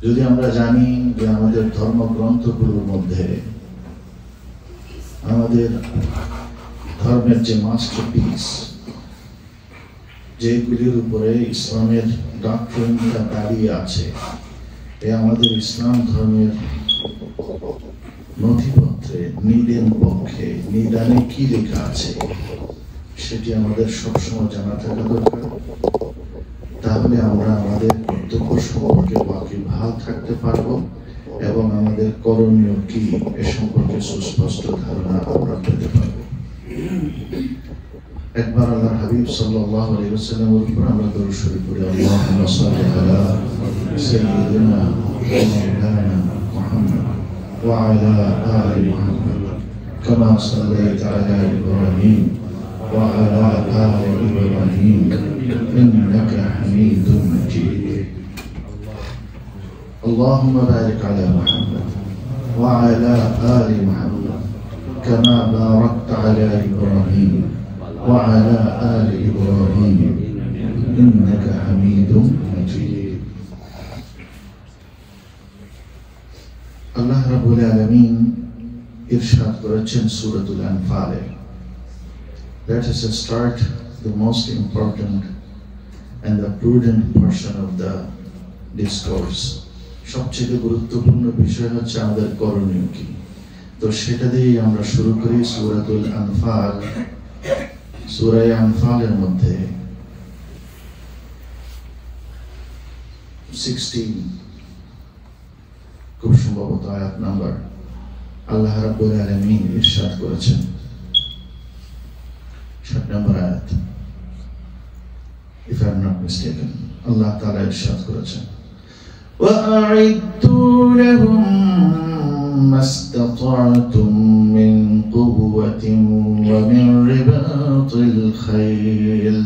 যদি আমরা জানি যে আমাদের ধর্মগ্রন্থগুলোর মধ্যে আমাদের ধর্মের যে মাস্টারপিস, যেগুলির উপরে ইসলামের ডক্ট্রিনটা দাঁড়িয়ে আছে, আমাদের ইসলাম ধর্মের নথিপত্রে নিদেন পক্ষে নিদানে কি লেখা আছে সেটি আমাদের সবসময় জানা থাকা দরকার। তাহলে আমরা আমাদের কর্তব্য সম্পর্কে ওয়াকিবহাল থাকতে পারবো এবং আমাদের করণীয় কি এ সম্পর্কে সুস্পষ্ট ধারণা আমরা পেতে পারবো। একবার আল্লাহর হাবিব সাল্লাল্লাহু আলাইহি ওয়াসাল্লামের উপর আমরা দরুদ শরীফ পড়ি, আল্লাহুম্মা সাল্লি আলা সাইয়্যিদিনা ওয়া মাওলানা মুহাম্মদ ওয়া আলা আলি মুহাম্মদ কামা সাল্লাইতা আলা ইব্রাহিম ওয়া আলা আলি ইব্রাহিম ইন্নাকা হামিদুম মাজিদ। اللهم بارك على محمد وعلى آل محمد كما باركت على إبراهيم وعلى آل إبراهيم إنك حميد مجيد. الله رب العالمين إرشاد করেছেন সূরাতুল আনফালে। Let us start the most important and the prudent portion of the discourse. সবচেয়ে গুরুত্বপূর্ণ বিষয় হচ্ছে আমাদের করণীয় কি। তো সেটা দিয়েই আমরা শুরু করি। সূরাতুল আনফাল, সূরা আনফালের মধ্যে 16 খুব সম্ভবত আয়াত নাম্বার আল্লাহ রাব্বুল আলামিন ইরশাদ করেছেন 7 নম্বর আয়াত, if I am not mistaken, আল্লাহ তাআলা ইরশাদ করেছেন وَأَعِدُّوا لَهُم مَّا اسْتَطَعْتُم مِّن قُوَّةٍ وَمِن رِّبَاطِ الْخَيْلِ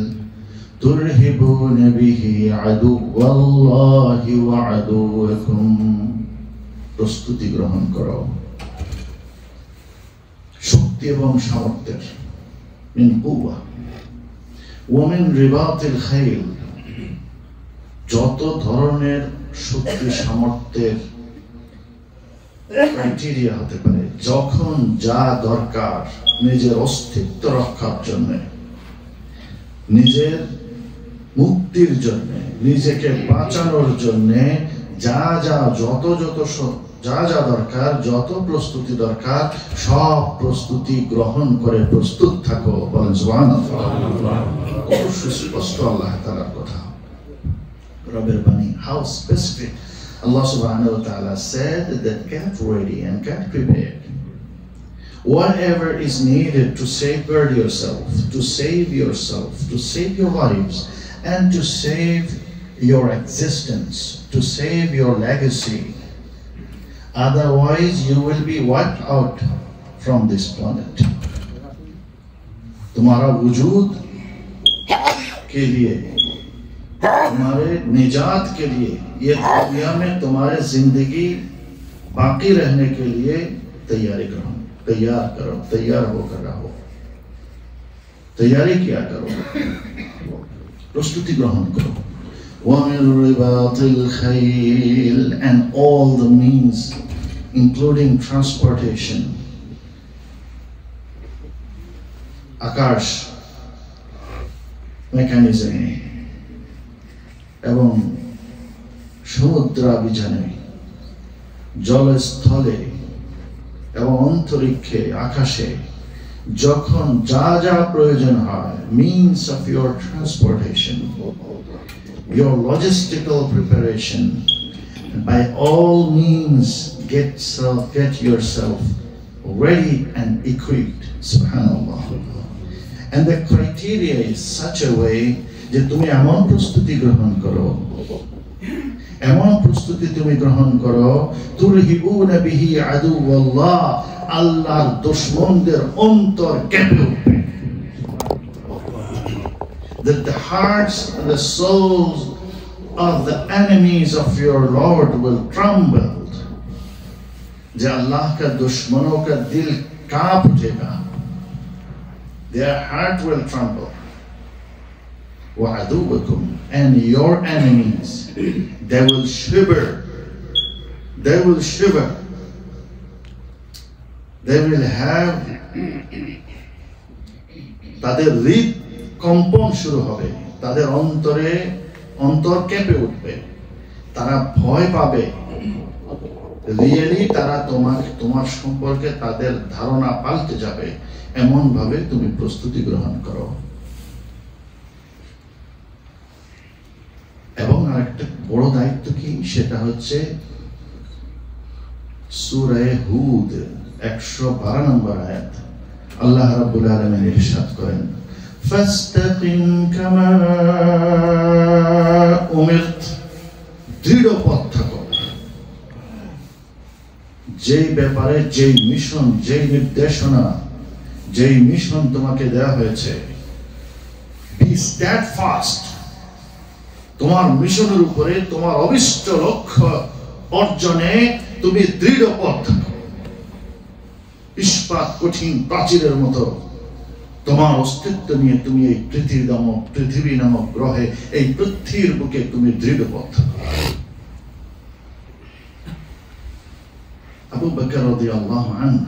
تُرْهِبُونَ بِهِ عَدُوَّ اللَّهِ وَعَدُوَّكُمْ। প্রস্তুতি গ্রহণ করো শক্তি এবং সামর্থ্যের, মিন কুওয়া ওয়া মিন রিবাতিল খাইল, যত ধরনের শক্তি সামর্থ্যের ক্রাইটেরিয়া হতে পারে, যখন যা দরকার নিজের অস্তিত্ব রক্ষার জন্য, নিজের মুক্তির জন্য, নিজেকে বাঁচানোর জন্য যা যা দরকার, যত প্রস্তুতি দরকার, সব প্রস্তুতি গ্রহণ করে প্রস্তুত থাকো। বলেন সুবহানাল্লাহ। অবশ্যই স্পষ্ট আল্লাহ তাআলার কথা, রবের বাণী। How specific Allah subhanahu wa ta'ala said that get ready and get prepared. Whatever is needed to safeguard yourself, to save your lives, and to save your existence, to save your legacy. Otherwise you will be wiped out from this planet. तुम्हारा वजूद के लिए, तुम्हारे निजात के लिए, ये दुनिया में तुम्हारे जिंदगी बाकी रहने के लिए तैयार होकर रहो। तैयारी किया करो, प्रस्तुति ग्रहण करो। وَمِن رِّبَاطِ الْخَيْلِ, and all the means including transportation, Akash mechanism এবং সমুদ্রাভিযানে, জলস্থলে এবং অন্তরিক্ষে, আকাশে যখন যা যা প্রয়োজন হয়, means of your transportation, your logistical preparation, by all means get yourself ready and equipped. Subhanallah. And the criteria is such a way যে তুমি এমন প্রস্তুতি গ্রহণ করো, তুরহিবুনা বিহি আদুওয়াল্লাহ, আল্লাহর দুশমনদের অন্তর কেঁপে উঠবে। That the hearts and the souls of the enemies of your Lord will tremble. যে अल्लाह का दुश्मनों का दिल कांप उठेगा, their heart will tremble. وَعَدُوَّكُمْ, and your enemies, they will shiver they will shiver, they will have তাদের হৃদ কম্পন শুরু হবে, তাদের অন্তর কেঁপে উঠবে, তারা ভয় পাবে। রিয়েলি তারা তোমার সম্পর্কে তাদের ধারণা পাল্টে যাবে, এমন ভাবে তুমি প্রস্তুতি গ্রহণ করো। এবং আরেকটা বড় দায়িত্ব কি, সেটা হচ্ছে সূরা হুদ 112 নম্বর আয়াত। আল্লাহ রাব্বুল আলামিন ইরশাদ করেন, ফাস্তাকিম কামা উমিরত, দৃঢ় পথ থাকো। যেই ব্যাপারে, যেই মিশন, যেই নির্দেশনা, যেই মিশন তোমাকে দেওয়া হয়েছে, বি স্ট্যাডফাস্ট। তোমার মিশনের উপরে, তোমার অভিষ্ট লক্ষ্য অর্জনে তুমি দৃঢ় পথ থাকো। ইস্পাত কঠিন প্রাচীরের মতো তোমার অস্তিত্ব নিয়ে তুমি এই পৃথিবী নামক গ্রহে, এই পৃথিবীর বুকে তুমি দৃঢ় পথ থাকো। Abu Bakr radiyallahu anhu,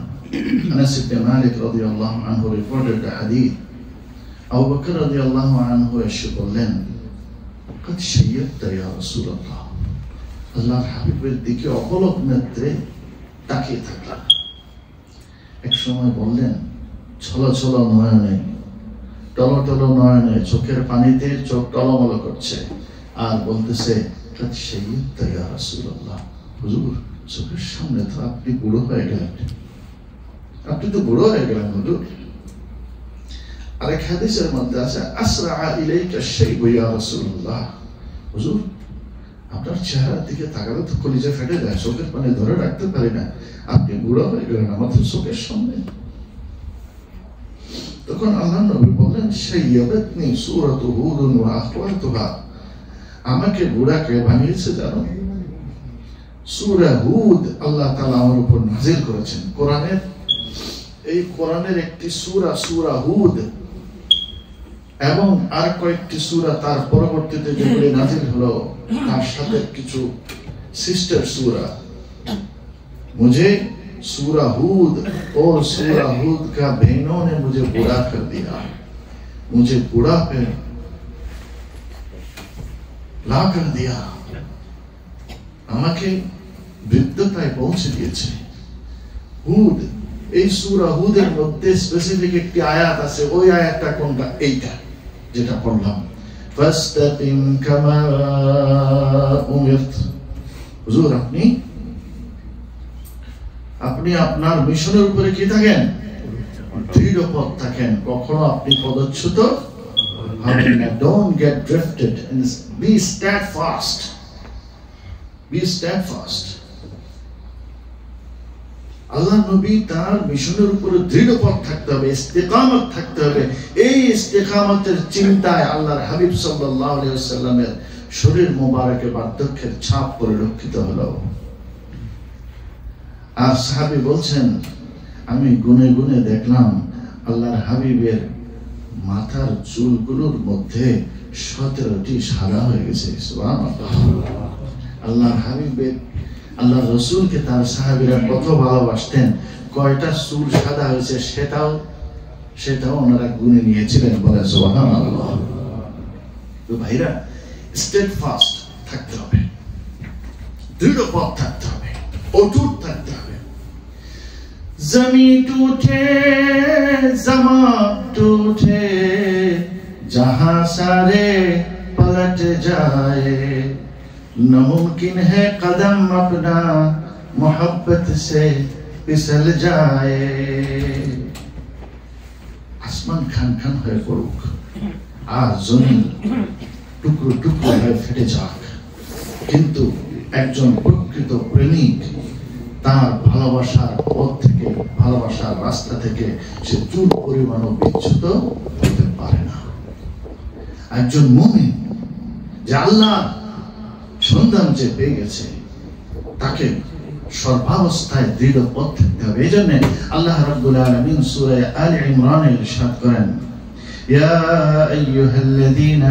Anas ibn Malik radiyallahu anhu reported the hadith. Abu Bakr radiyallahu anhu এসে বললেন, قد شيبت يا رسول الله, আল্লাহর হাবিবের দিকে অপলক নেত্রে তাকিয়ে থাকলেন। এক সময় বললেন, ছলো ছলো নয়নে, টলো টলো নয়নে, চোখের পানিতে চোখ টলমল করছে, আর বলতেছে, قد شيبت يا رسول الله, হুজুর চোখের সামনে তো আপনি বুড়ো হয়ে গেলেন, আপনি তো বুড়ো হয়ে গেলেন হুজুর। আরেক হাদিসের মধ্যে আছে, আসরা ইলাইকা শাইবু ইয়া রাসূলুল্লাহ, হুজুর আপনার চেহারার দিকে তাকালে তো কলিজা ফেটে যায়, চোখের পানি ধরে রাখতে পারি না, আপনি বুড়ো হয়ে গেলেন আমাদের চোখের সামনে। তখন আল্লাহ নবী বললেন, শাইয়াবাতনি সূরাতু হুদ ওয়া আখওয়াতুহা, আমাকে বুড়াকে বানিয়েছে জানো, সূরা হুদ আল্লাহ তাআলা আমার উপর নাযিল করেছেন। কোরআনের একটি সূরা হুদ, এবং আর কয়েকটি সূরা তার পরবর্তীতে যেগুলি নাযিল হলো, তার সাথে কিছু সিস্টার সূরা। मुझे सूरा हूद और सूरा हूद का बहनों ने मुझे बुरा कर दिया, मुझे बुरा पे ला कर दिया, আমাকে বৃদ্ধতায় পৌঁছে দিয়েছে। হুদ, এই সূরা হুদের মধ্যে স্পেসিফিক একটি আয়াত আছে, ওই আয়াতটা কোনটা? এইটা যেটা পড়লাম, ফাস্তাকিম কামা উমিরত। হুজুর আপনি আপনার মিশনের উপরে কি থাকেন? দৃঢ় পথ থাকেন, কখনো আপনি পদচ্যুত হবেন না। Don't get drifted and be steadfast. Be steadfast. আল্লাহ নবী তার মিশনের উপরে দৃঢ় পথ থাকতে হবে, ইস্তেকামত থাকতে হবে। এই ইস্তেকামতের চিন্তায় আল্লাহর হাবিব সাল্লাল্লাহু আলাইহি ওয়াসাল্লামের শরীর মোবারকে বার্ধক্যের ছাপ পরিলক্ষিত হলো। আর সাহাবী বলছেন, আমি গুনে গুনে দেখলাম আল্লাহর হাবিবের মাথার চুলগুলোর মধ্যে 17টি সাদা হয়ে গেছে। সুবহানাল্লাহ। আল্লাহর হাবিবের, আল্লাহর রাসূলকে তার সাহাবীরা কত ভালোবাসতেন, কয়টা চুল সাদা হয়েছে সেটাও ওনারা গুনে নিয়েছিলেন, বলে সুবহানাল্লাহ। তো ভাইরা, স্টেডফাস্ট থাকতে হবে, দৃঢ় পথ থাকতে হবে, অটুট থাকতে হবে। জমিন টুটে জমান টুটে जहां सारे पलट जाए, नामुमकिन है कदम अपना मोहब्बत से फिसल जाए। आसमान खान खान হয়ে পড়ুক, আর জমিন টুকরো টুকরো হয়ে ফেটে যাক, কিন্তু একজন প্রকৃত প্রেমিক তার ভালোবাসার পথ থেকে, ভালোবাসার রাস্তা থেকে সে চুল পরিমাণও বিচ্যুত হতে পারে না। একজন মুমিন যে আল্লাহ সন্ধান যে পেয়ে গেছে, তাকে সর্বাবস্থায় দৃঢ় পথ থাকতে হবে। এই জন্য আল্লাহ রাব্বুল আলামিন সূরা আলে ইমরানে ইরশাদ করেন, ইয়া আইয়ুহাল্লাযীনা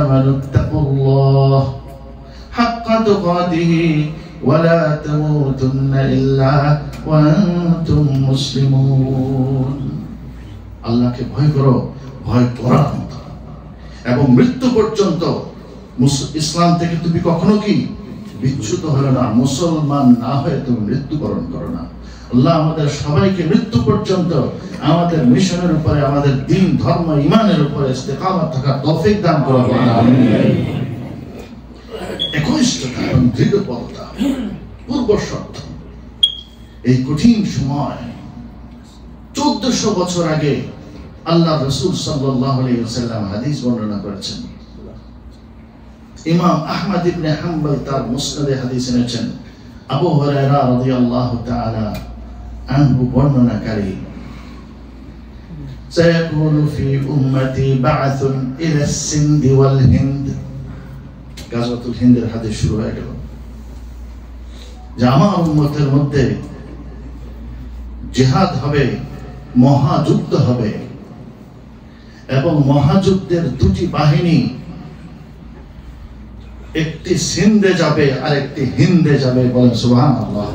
আমানু তাকুল্লাহ হাক্কা তুকাতিহি ওয়ালা তামুতুন্না ইল্লা ওয়া আনতুম মুসলিমুন। আল্লাহকে ভয় করো, ভয় করার মতো, এবং মৃত্যু পর্যন্ত ইসলাম থেকে তুমি কখনো কি বিচ্যুত হলো না, মুসলমান না হয়ে তুমি মৃত্যুবরণ করো না। আল্লাহ আমাদের সবাইকে মৃত্যু পর্যন্ত আমাদের মিশনের উপরে, আমাদের দ্বীন ধর্ম ঈমানের উপরে ইস্তেকামত থাকার তৌফিক দান করুন। আমিন। একনিষ্ঠতা এবং দৃঢ়তা, পূর্ব শর্ত। এই কঠিন সময় 1400 বছর আগে আল্লাহ রাসূল সাল্লাল্লাহু আলাইহি ওয়াসাল্লাম হাদিস বর্ণনা করেছেন। ইমাম আহমদ ইবনে হাম্বল তার মুসনাদে হাদিস এনেছেন। আবু হুরায়রা রাদিয়াল্লাহু তাআলা আনহু বর্ণনাকারী, সায়াকুনু ফি উম্মতি বা'থুন ইলা সিন্দ ওয়াল হিন্দ। গাজওয়াতুল হিন্দের হাদিস শুরু হয়ে গেল যে আমার উম্মতের মধ্যে জিহাদ হবে, মহাযুদ্ধ হবে, এবং মহাযুদ্ধের দুটি বাহিনী, একটি সিন্ধে যাবে আর একটি হিন্দে যাবে। বলেন সুবহানাল্লাহ।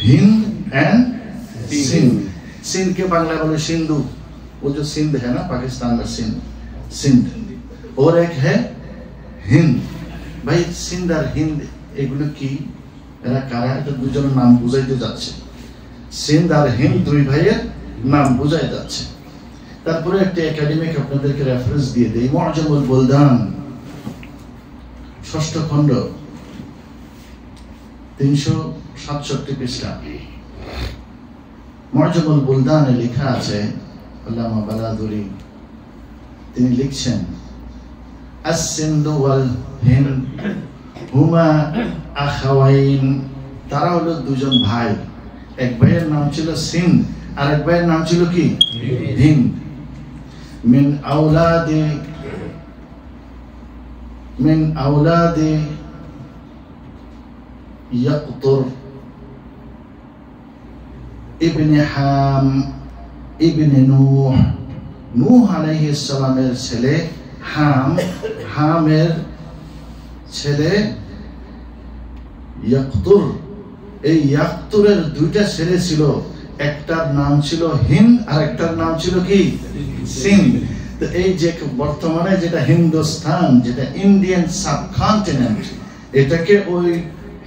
हिंद एंड सिंध। सिंध के बांग्ला बोले सिंधु, वो जो सिंध है ना पाकिस्तान में, सिंध सिंध, और एक है हिंद। भाई सिंध और हिंद এগুলো কি, এরা কারা, এটা দুজনের নাম বুঝাইতে যাচ্ছে। সিন্ধ আর হিন্দ দুই ভাইয়ের নাম বুঝাই যাচ্ছে। তারপরে একটা একাডেমিক আপনাদেরকে রেফারেন্স দিয়ে দেই, মুআজামুল বুলদান 6ষ্ঠ খণ্ড 367 পৃষ্ঠা। মুআজামুল বুলদানে লেখা আছে, আল্লামা বালাদুরি তিনি লিখছেন, আস-সিন্ধু ওয়াল হিন্দ হুমা আখাওয়াইন। তারা হলো দুজন ভাই, এক ভাইয়ের নাম ছিল সিন্ধ আর এক ভাইয়ের নাম ছিল কি হিন্দ। মিন আওলাদি ইয়াকতুর ইবনে হাম ইবনে নূহ। নূহ আলাইহিস সালামের ছেলে হাম, হামের ছেলে ইয়াকতুর। এই ইয়াকতুরের দুইটা ছেলে ছিল, একটার নাম ছিল হিন্দ আর একটার নাম ছিল কি সিন্ধ। তো এই যে বর্তমানে যেটা হিন্দুস্তান, যেটা ইন্ডিয়ান সাবকন্টিনেন্ট, এটাকে ওই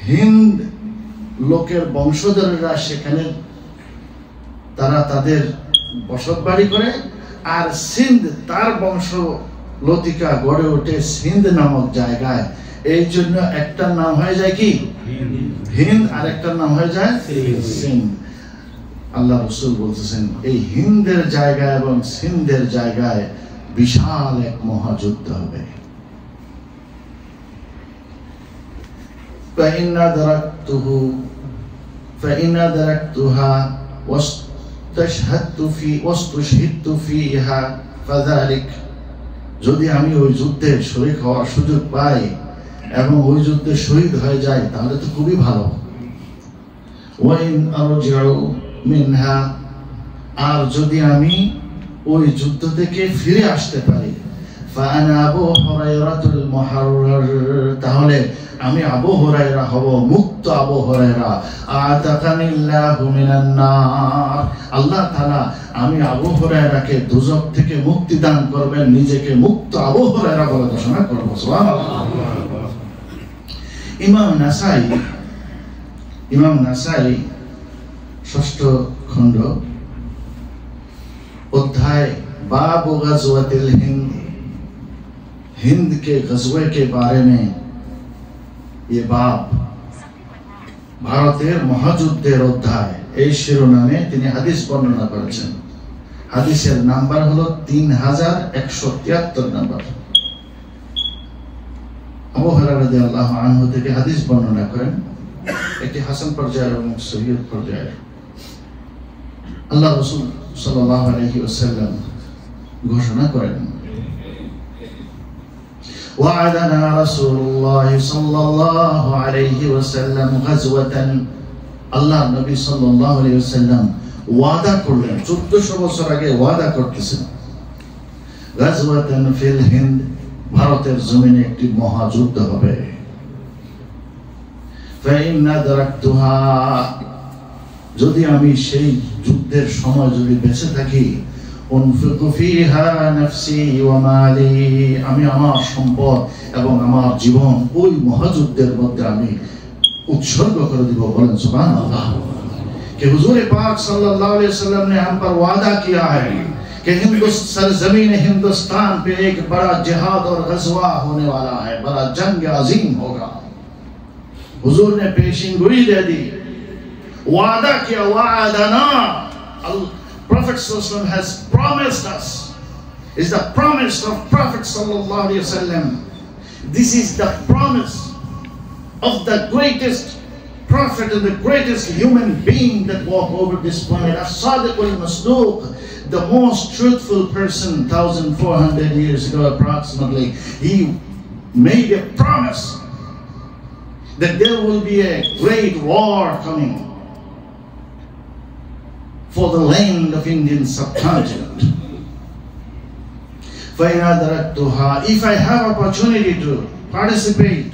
হিন্দ লোকের বংশধরেরা সেখানে তারা তাদের বসত বাড়ি করে, আর সিন্ধ তার বংশ লতিকা গড়ে ওঠে সিন্ধ নামক জায়গায়। এই জন্য একটার নাম হয়ে যায় কি হিন্দ আর একটার নাম হয়ে যায় সিন্ধ। আল্লাহ রাসূল বলতেছেন এই হিন্দের জায়গায় এবং সিন্ধের জায়গায় বিশাল এক মহাযুদ্ধ হবে। فإن أدركتها واستشهدت فيها فذلك। যদি আমি ওই যুদ্ধে শরীক হওয়ার সুযোগ পাই এবং ওই যুদ্ধে শহীদ হয়ে যাই তাহলে তো খুবই ভালো। ওয়াইন আরজিউ মিনহা, আর যদি আমি ওই যুদ্ধ থেকে ফিরে আসতে পারি, ফাআনা আবু হুরায়রাতুল মুহাররার, তাহলে আমি আবু হুরায়রা হব, মুক্ত আবু হুরায়রা। আতাকানিল্লাহু মিনান নার, আল্লাহ তাআলা আমি আবু হুরায়রাকে দুজক থেকে মুক্তি দান করবেন, নিজেকে মুক্ত আবু হুরায়রা বলে ঘোষণা করব। সুবহানাল্লাহ। ইমাম নাসাই 6ষ্ঠ খণ্ড अध्याय बाब गज़वातिल हिंद, हिंद के गज़वे के बारे में ये बाब ভারতের মহাযুদ্ধের অধ্যায়, এই শিরোনামে তিনি হাদিস বর্ণনা করেছেন। হাদিসের নাম্বার হলো 3173 নাম্বার। আবু হুরায়রা রাদিয়াল্লাহু আনহু থেকে হাদিস বর্ণনা করেন, একটি হাসান পর্যায়ের এবং সহিহ পর্যায়ের। আল্লাহ রাসূল সাল্লাল্লাহু আলাইহি ওয়াসাল্লাম ঘোষণা করেন, ওয়া'আদানা রাসূলুল্লাহ সাল্লাল্লাহু আলাইহি ওয়াসাল্লাম গাজওয়াতান। আল্লাহ নবী সাল্লাল্লাহু আলাইহি ওয়াসাল্লাম ওয়াদা করলেন, 1400 বছর আগে ওয়াদা করতেছেন, গাজওয়াতান ফিল হিন্দ, ভারতের জমিনে একটি মহাযুদ্ধ হবে। فإن أدركتها যদি আমি সেই যুদ্ধের সময় যদি বেঁচে থাকি أنفق فيها نفسي ومالي আমি আমার সম্পদ এবং আমার জীবন ওই মহাযুদ্ধের মধ্যে আমি उत्सर्ग कर দিব বলেন সুবहानअल्लाह कि हुजूर पाक सल्लल्लाहु अलैहि वसल्लम ने हम पर वादा किया है कि सरजमीन हिंदुस्तान पे एक बड़ा जिहाद और गज़वा होने वाला है बड़ा जंग अजीम होगा हुजूर ने पेशिनगोई दे दी वादा किया वादना Prophet sallallahu alaihi wasallam has promised us is the promise of Prophet sallallahu alaihi wasallam this is the promise of the greatest prophet and the greatest human being that walked over this planet, as-Sadiq al-Masduq, the most truthful person 1400 years ago approximately. He made a promise that there will be a great war coming for the land of Indian subcontinent. If I have opportunity to participate,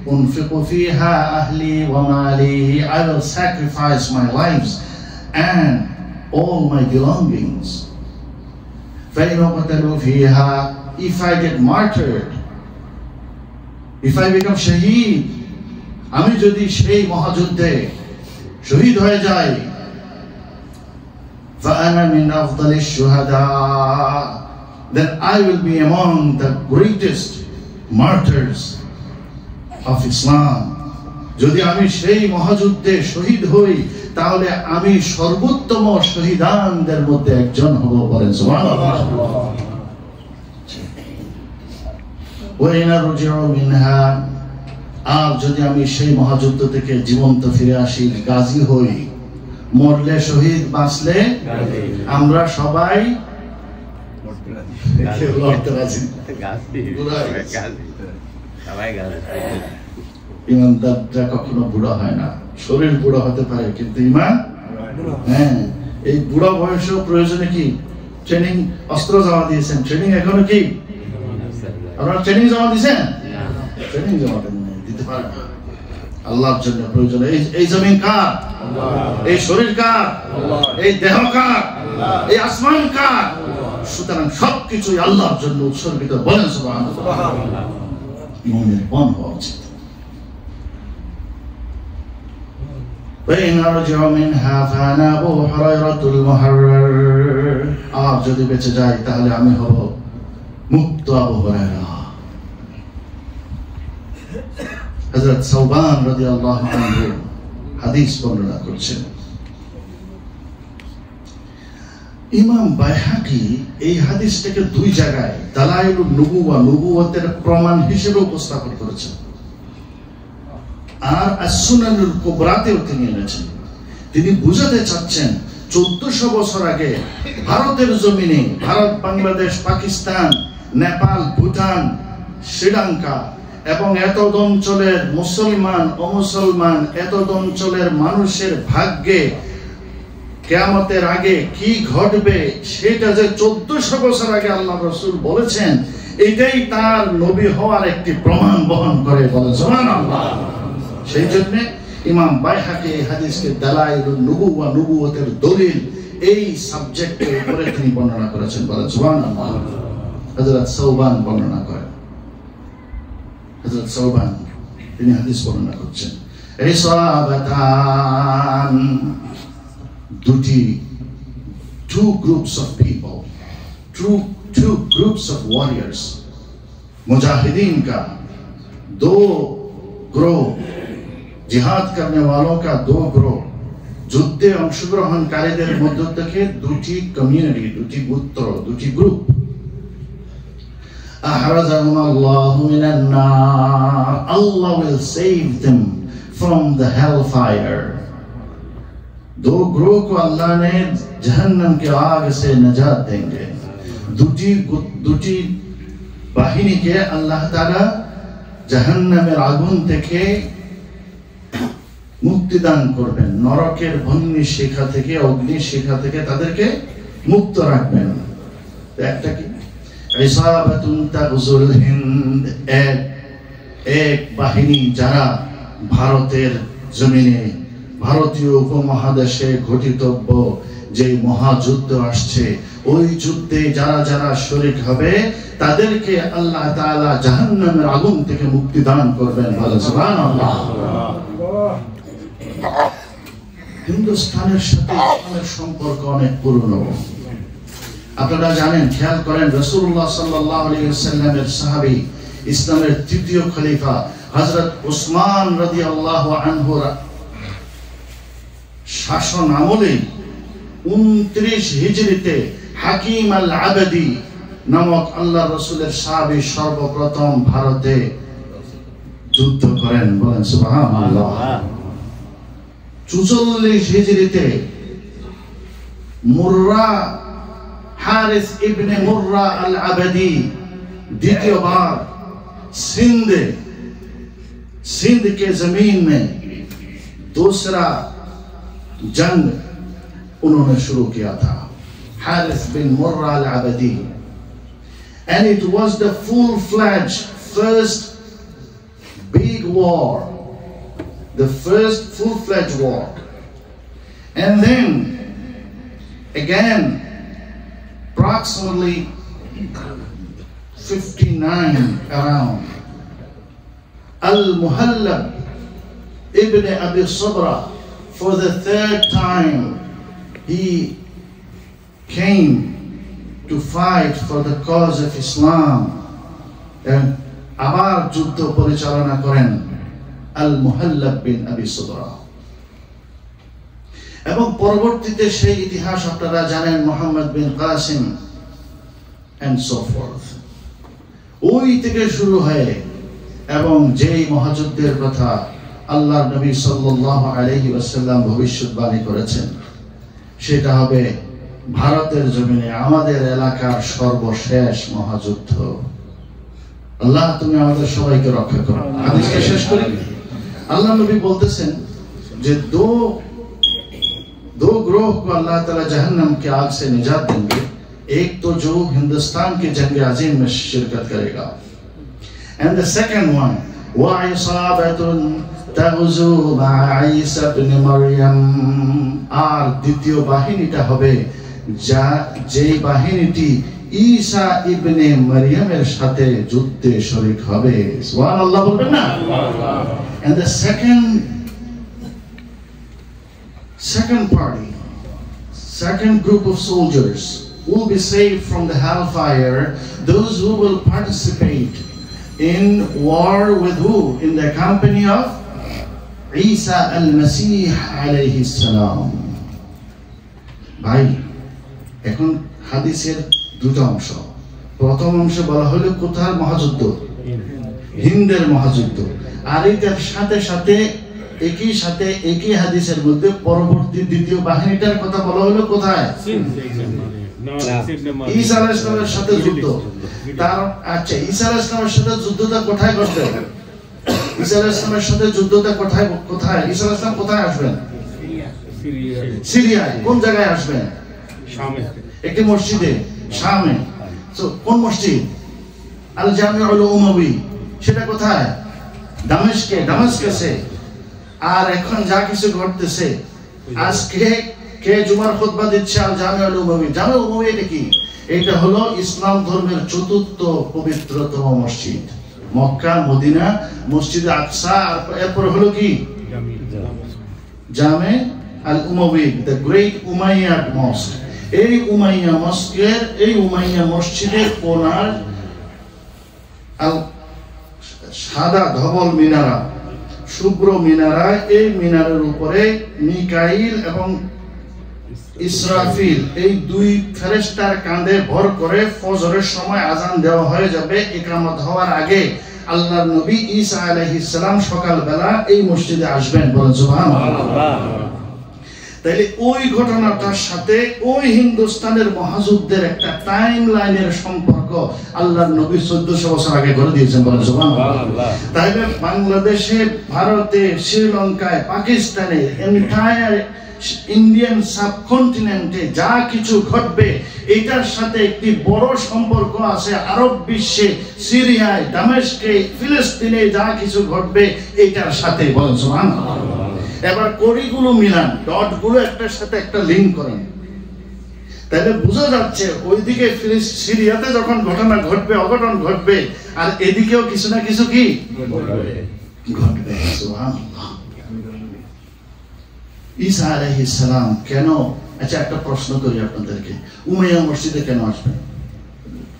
أنفق فيها أهلي ومالي I will sacrifice my lives and all my belongings. فإن قتلوا فيها if I get martyred, if I become shaheed, আমি যদি সেই মহাযুদ্ধে শহীদ হয়ে যাই, فأنا من أفضل الشهداء then I will be among the greatest martyrs of Islam. যদি আমি সেই মহাযুদ্ধে শহীদ হই তাহলে আমি সর্বোত্তম শহীদানদের মধ্যে একজন হব বলেন সুবহানাল্লাহ وإن رجعوا منها আর যদি আমি সেই মহাযুদ্ধ থেকে জীবন্ত ফিরে আসি গাজী হই মরলে শহীদ বাঁচলে আমরা সবাই ইমানদাররা কখনো বুড়া হয় না শরীর বুড়া হতে পারে কিন্তু ইমান হ্যাঁ এই বুড়া বয়সেও প্রয়োজনে কি ট্রেনিং অস্ত্র জমা দিয়েছেন ট্রেনিং এখনো কি আপনারা ট্রেনিং জমা দিয়েছেন ট্রেনিং জমা দিতে পারেন আল্লাহর জন্য প্রয়োজন এই জমিন কার এই শরীর কার এই দেহ কার এই আসমান কার সুতরাং সবকিছুই আল্লাহর জন্য উৎসর্গিত বলেন সুবহানাল্লাহ মুমিনের মন হওয়া উচিত وإن أرجع منها فأنا أبو هريرة المحرر আর যদি বেঁচে যাই তাহলে আমি হব মুক্ত আবু হুরায়রা হযরত সাওবান রাদিয়াল্লাহু আনহু হাদিস বর্ণনা করছেন ইমাম বাইহাকি এই হাদিসটাকে দুই জায়গায় দালাইলুন নুবুওয়া নবুয়তের প্রমাণ হিসেবে উপস্থাপন করেছেন আর as-সুনানুল কুবরাতেও তিনি এনেছেন তিনি বুঝাতে চাচ্ছেন 1400 বছর আগে ভারতের জমিনে ভারত বাংলাদেশ পাকিস্তান নেপাল ভুটান শ্রীলঙ্কা এবং এতদ অঞ্চলের মুসলমান অমুসলমান এতদ অঞ্চলের মানুষের ভাগ্যে কিয়ামতের আগে কি ঘটবে সেটা যে 1400 বছর আগে আল্লাহ রাসূল বলেছেন এটাই তার নবী হওয়ার একটি প্রমাণ বহন করে বলে সুবহানাল্লাহ সেই জন্য ইমাম বাইহাকি এই হাদিসকে দালাইলুন নুবুওয়া নবুয়তের দলিল এই সাবজেক্টের উপরে তিনি বর্ণনা করেছেন বলে সুবহানাল্লাহ হযরত সাওবান বর্ণনা করেন হযরত সাওবান তিনি হাদিস বর্ণনা করছেন ইসাবাতান দুটি two groups of people two groups of warriors Mujahideen का दो ग्रोह जिहाद करने वालों का दो ग्रोह যুদ্ধে অংশগ্রহণকারীদের মধ্য থেকে দুটি কমিউনিটি দুটি গোত্র দুটি গ্রুপ আহরাজাহুমুল্লাহু মিনান নার Allah will save them from the hellfire दो ग्रोह को अल्लाह ने जहन्नम के आग से निजात देंगे দুটি বাহিনীকে আল্লাহ তাআলা জাহান্নামের আগুন থেকে মুক্তি দান করবেন নরকের বহ্নি শিখা থেকে অগ্নি শিখা থেকে তাদেরকে মুক্ত রাখবেন একটা কি ইসাবাতুন তাগজুল হিন্দ এক বাহিনী যারা ভারতের জমিনে ভারতীয় উপমহাদেশে ঘটিতব্য যে মহাযুদ্ধ আসছে ওই যুদ্ধে যারা যারা শরীক হবে তাদেরকে আল্লাহ তাআলা জাহান্নামের আগুন থেকে মুক্তি দান করবেন বলেন সুবহানাল্লাহ। হিন্দুস্তানের সাথে ইসলামের সম্পর্ক অনেক পুরনো। আপনারা জানেন, খেয়াল করেন, রাসূলুল্লাহ সাল্লাল্লাহু আলাইহি ওয়াসাল্লামের সাহাবী ইসলামের তৃতীয় খলিফা হযরত উসমান রাদিয়াল্লাহু আনহু শাসন আমলে 29 হিজরিতে হাকিম আল আবাদি নামক আল্লাহর রাসূলের সাহাবী সর্বপ্রথম ভারতে যুদ্ধ করেন বলেন সুবহানাল্লাহ। 44 হিজরিতে মুররা हारिस इब्ने मुर्रा अल अबदी द्वितीयबार सिंध के जमीन में दूसरा जंग उन्होंने शुरू किया था, हारिस बिन मुर्रा अल अबदी, and it was the full-fledged first big war, the first full-fledged war. And then again approximately 59 around, Al-Muhallab ibn Abi Sabra, for the third time he came to fight for the cause of Islam, and abar juddho porichalona koren Al-Muhallab bin Abi Sabra. এবং পরবর্তীতে সেই ইতিহাস আপনারা জানেন, মুহাম্মদ বিন Qasim and so forth, ওই থেকে শুরু হয়। এবং যেই মহাযুদ্ধের কথা আল্লাহর নবী সাল্লাল্লাহু আলাইহি ওয়াসাল্লাম ভবিষ্যৎবাণী করেছেন সেটা হবে ভারতের জমিনে আমাদের এলাকার সর্বশেষ মহাযুদ্ধ। আল্লাহ তুমি আমাদের সবাইকে রক্ষা করো। হাদিসটা শেষ করি। আল্লাহ নবী বলতেছেন যে दो ग्रोह को अल्लाह ताला जहन्नम की आग से निजात देंगे, एक तो जो हिंदुस्तान की जंग अजीम में शिरकत करेगा, and the second one वइसाबतुन तगजु मा'a ईसा इब्न मरियम, আর দ্বিতীয় বাহিনীটা হবে যে বাহিনীটি ঈসা ইবনে মরিয়মের সাথে যুদ্ধে শরীক হবে। সুবহানাল্লাহ বলবেন না? and the second party, second group of soldiers will be saved from the hellfire, those who will participate in war with who? In the company of Isa al-Masih alayhi salam. ভাই, এখন হাদিসের দুটো অংশ। প্রথম অংশে বলা হলো কোথার মহাযুদ্ধ? হিন্দের মহাযুদ্ধ। আর এটার সাথে সাথে একই হাদিসের মধ্যে পরবর্তী দ্বিতীয় বাহিনীটার কথা বলা হলো কোথায়? ঈসা আলাইহিস সালামের সাথে যুদ্ধ। তার আচ্ছা, ঈসা আলাইহিস সালামের সাথে যুদ্ধটা কোথায় করতে হবে? ঈসা আলাইহিস সালামের সাথে যুদ্ধটা কোথায়? ঈসা আলাইহিস সালাম কোথায় আসবেন? সিরিয়ায়। কোন জায়গায় আসবেন? শামে, একটি মসজিদে, শামে। তো কোন মসজিদ? আল জামিউল উমাবি। সেটা কোথায়? দামেস্কে। আর এখন যা কিছু ঘটতেছে, আজকে কে জুমার খুতবা দিচ্ছে? আল জামিউল উমাবি। জামিউল উমাবি এটা কি? এটা হলো ইসলাম ধর্মের চতুর্থ পবিত্রতম মসজিদ। মক্কা, মদিনা, মসজিদে আকসা, আর এরপর হলো কি? জামে আল উমাবি, দ্য গ্রেট উমাইয়াদ মস্ক। এই উমাইয়া মস্কের, এই উমাইয়া মসজিদের কোণার সাদা ধবল মিনারা, শুভ্র মিনারা, এই মিনারের উপরে মিকাইল এবং ইসরাফিল এই দুই ফেরেশতার কাঁধে ভর করে ফজরের সময় আজান দেওয়া হয়ে যাবে। ইকামত হওয়ার আগে আল্লাহর নবী ঈসা আলাইহিস সালাম সকালবেলা এই মসজিদে আসবেন। বলেন সুবহানাল্লাহ। তাইলে ওই ঘটনাটার সাথে ওই হিন্দুস্তানের মহাযুদ্ধের একটা টাইম লাইনের সম্পর্ক আল্লাহর নবী 1400 বছর আগে করে দিয়েছেন। বলেন সুবহানাল্লাহ। তাইলে বাংলাদেশে, ভারতে, শ্রীলঙ্কায়, পাকিস্তানে এন্টায়ার ইন্ডিয়ান সাবকন্টিনেন্টে যা কিছু ঘটবে এটার সাথে একটি বড় সম্পর্ক আছে আরব বিশ্বে, সিরিয়ায়, দামেস্কে, ফিলিস্তিনে যা কিছু ঘটবে এটার সাথে। বলেন সুবহানাল্লাহ। এবার কড়িগুলো মিলান, ডটগুলো একটার সাথে একটা লিঙ্ক করেন, তাহলে বোঝা যাচ্ছে ওইদিকে সিরিয়াতে যখন ঘটনা ঘটবে, অঘটন ঘটবে, আর এদিকেও কিছু না কিছু কি ঘটবে। সুবহানাল্লাহ। ঈসা আলাইহিস সালাম কেন, আচ্ছা একটা প্রশ্ন করি আপনাদেরকে, উমাইয়া মসজিদে কেন আসবেন?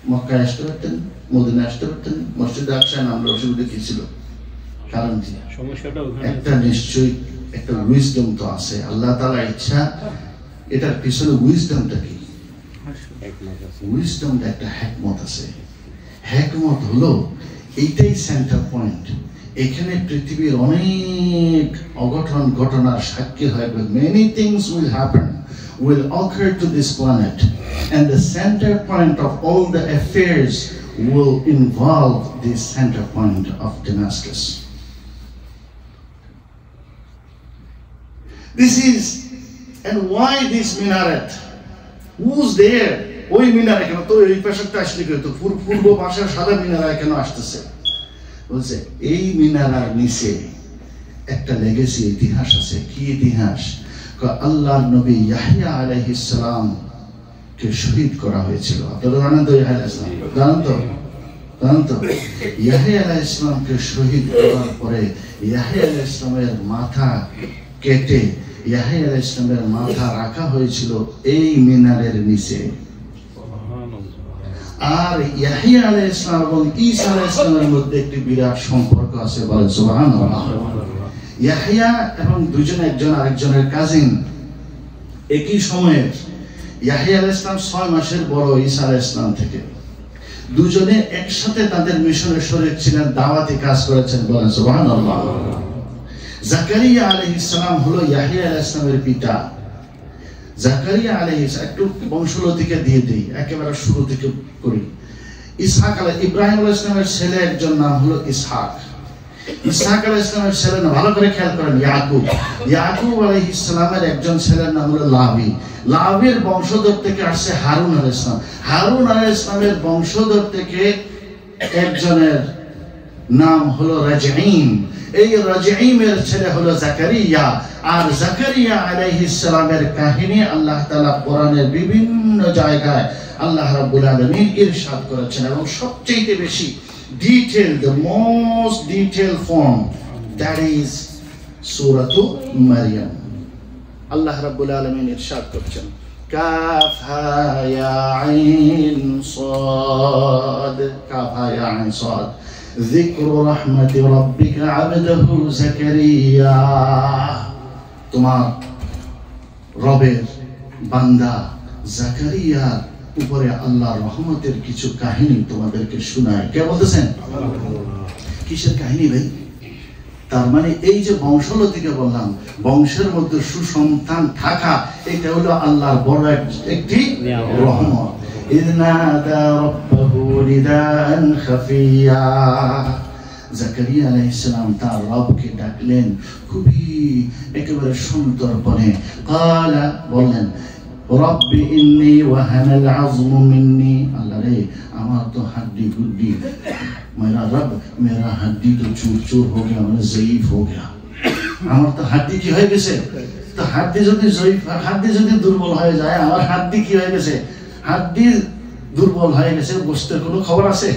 মক্কায় আসতে পারতেন, মদিনায় আসতে পারতেন, মসজিদে আকসায় নামলে অসুবিধা কি ছিল? কারণ কি? একটা নিশ্চয়ই একটা উইজডম তো আছে, আল্লাহ তাআলা ইচ্ছা। এটার পিছনে উইজডমটা কি? উইজডমটা একটা হিকমত আছে। হিকমত হলো এইটাই সেন্টার পয়েন্ট। এখানে পৃথিবীর অনেক অঘটন ঘটনার সাক্ষী হয়। Many things will happen, will occur to this planet, and the center point of all the affairs will involve this center point of Damascus. This is, and why this minaret? Who's there? ওই মিনারে কেন তো এই পাশটা আসলে তো পূর্ব পাশে সাদা মিনারে কেন আসতেছে? বলছে এই মিনারার নিচে একটা লেগেসি ইতিহাস আছে। কি ইতিহাস? আল্লাহর নবী ইয়াহইয়া আলাইহিস সালাম কে শহীদ করা হয়েছিল। আপনারা জানেন তো ইয়াহইয়া আলাইহিস সালাম? জানেন তো ইয়াহইয়া আলাইহিস সালামকে শহীদ করার পরে ইয়াহইয়া আলাইহিস সালামের মাথা কেটে ইয়াহইয়া আলাইহিস সালামের মাথা রাখা হয়েছিল এই মিনারের নিচে। আর ইয়াহইয়া আলাইহিস সালাম এবং ঈসা আলাইহিস সালামের মধ্যে একটি বিরাট সম্পর্ক আছে। বলেন সুবহানাল্লাহ। ইয়াহইয়া এবং দুজন একজন আরেকজনের কাজিন, একই সময়ের। ইয়াহইয়া আলাইহিস সালাম 6 মাসের বড় ঈসা আলাইহিস সালাম থেকে। দুজনে একসাথে তাদের মিশনের শরীক ছিলেন, দাওয়াতি কাজ করেছেন। বলেন সুবহানাল্লাহ। জাকারিয়া আলাইহিস সালাম হলো ইয়াহইয়া আলাইহিস সালামের পিতা। জাকারিয়া আলাইহিস, একটু বংশলতিকে দিয়ে দেই, একেবারে শুরু থেকে করি। ইব্রাহিম আলাইহিস সালামের ছেলে একজন নাম হলো ইসহাক। ইসহাক আলাইহিস সালামের ছেলের নাম ভালো করে খেয়াল করেন ইয়াকুব। ইয়াকুব আলাইহিস সালামের একজন ছেলের নাম হলো লাবি। লাবির বংশধর থেকে আসছে হারুন আলাইহিস সালাম। হারুন আলাইহিস সালামের বংশধর থেকে একজনের নাম হলো রাজঈম। এই রাজঈমের ছেলে হলো জাকারিয়া। আর জাকারিয়া আলাইহিস সালামের কাহিনী আল্লাহ তাআলা কোরআনের বিভিন্ন জায়গায় আল্লাহ রাব্বুল আলামিন ইরশাদ করেছেন, এবং সবচেয়ে বেশি detail, the most detailed form, that is সূরাতু মারইয়াম। আল্লাহ রাব্বুল আলামিন ইরশাদ করেছেন কাফ হা ইয়া আইন সাদ, কাফ হা ইয়া আইন সাদ, যিকরু রাহমাতি রাব্বিকা আবদাহু জাকারিয়া। তোমার রবের বান্দা জাকারিয়ার উপরে আল্লাহর রহমতের কিছু কাহিনী তোমাদেরকে শোনায়। কে বলতেছেন? কিসের কাহিনী ভাই? তার মানে এই যে বংশলতিকে বললাম, বংশের মধ্যে সুসন্তান থাকা, এটা হলো আল্লাহর বড় একটি রহমত। ইযনাদা রাব্বাহু নিদান খাফিয়া। জাকারিয়া আলাইহিস সালাম তার রবকে ডাকলেন খুবই একেবারে সুন্দরপনে। ক্বালা, বললেন, রব্বি ইন্নী ওয়াহানাল আযমু মিন্নি। আল্লাহ রে, আমার তো হাড্ডি গুড্ডি, মেরা রব মেরা হাড্ডি তো চুর চুর হো গয়া, মানে জয়ীফ হো গয়া। আমার তো হাড্ডি কি হয়ে গেছে? তো হাড্ডি যদি জয়ীফ, হাড্ডি যদি দুর্বল হয়ে যায়, আমার হাড্ডি কি হয়ে গেছে? হাড্ডি দুর্বল হয়ে গেছে, গোশতের কোনো খবর আছে?